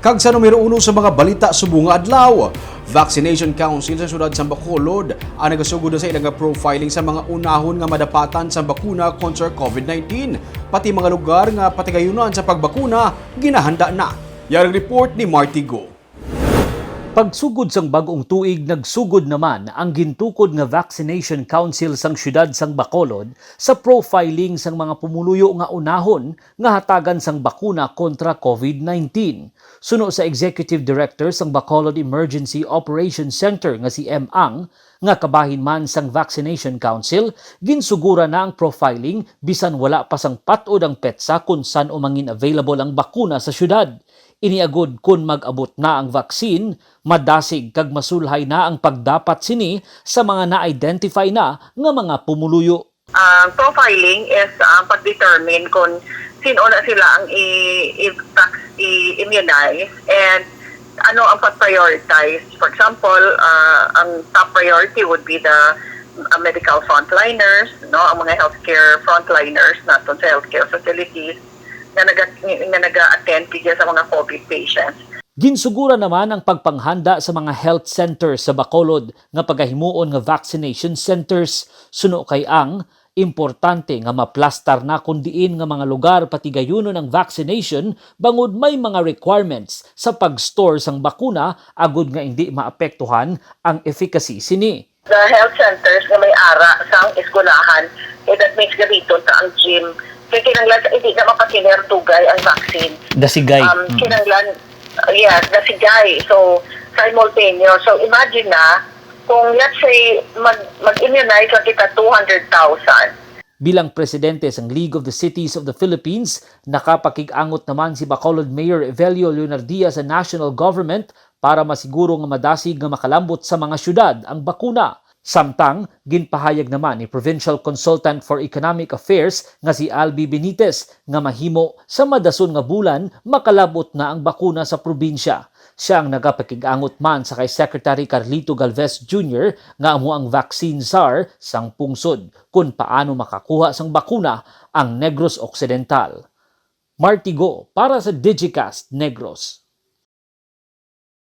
Kag sa numero 1 sa mga balita subong nga adlaw, Vaccination Council sa siyudad sa Bacolod ang nagasugod sa ilang profiling sa mga unahon nga madapatan sa bakuna kontra COVID-19. Pati mga lugar nga patigayunan sa pagbakuna ginahanda na. Yarang report ni Marty Go. Pagsugod sang bagong tuig, nagsugod naman ang gintukod nga Vaccination Council sang siyudad sang Bacolod sa profiling sang mga pumuluyo nga unahon nga hatagan sang bakuna kontra COVID-19. Suno sa Executive Director sang Bacolod Emergency Operations Center nga si M. Ang, nga kabahin man sang Vaccination Council, ginsugura na ang profiling bisan wala pa sang patod ang petsa kung saan umangin available ang bakuna sa siyudad. Iniagod kung mag-abot na ang vaccine, madasig kag masulhay na ang pagdapat sini sa mga na-identify na nga mga pumuluyo. Profiling is pag-determine kung sino na sila ang i-immunize and ano ang pag-prioritize. For example, ang top priority would be the medical frontliners, no, ang mga healthcare frontliners natin sa healthcare facilities na nag-attend sa mga COVID patients. Ginsugura naman ang pagpanghanda sa mga health centers sa Bacolod nga pagahimuon nga vaccination centers. Suno kay ang importante nga maplastar na kundiin nga mga lugar patigayunon ang vaccination bangod may mga requirements sa pag-store sang bakuna agud nga hindi maapektuhan ang efficacy sini. The health centers na may ara sang eskwelahan, that means gamiton ta ang gym. Kaya kinanglan, hindi na mapakiner tugay ang vaccine. Dasigay. Kinanglan, yes, dasigay. So, simultaneous. So, imagine na, kung let's say, mag-immunize lang kita 200,000. Bilang presidente ng League of the Cities of the Philippines, nakapakig-angot naman si Bacolod Mayor Evelio Leonardia sa national government para masiguro nga madasig nga makalambot sa mga syudad ang bakuna. Samtang, ginpahayag naman ni Provincial Consultant for Economic Affairs nga si Albi Benitez nga mahimo sa madason nga bulan makalabot na ang bakuna sa probinsya. Siya ang nagapakig-angot man sa kay Secretary Carlito Galvez Jr. nga amo ang vaccine czar sang pungsod kung paano makakuha sang bakuna ang Negros Occidental. Marty Go para sa Digicast Negros.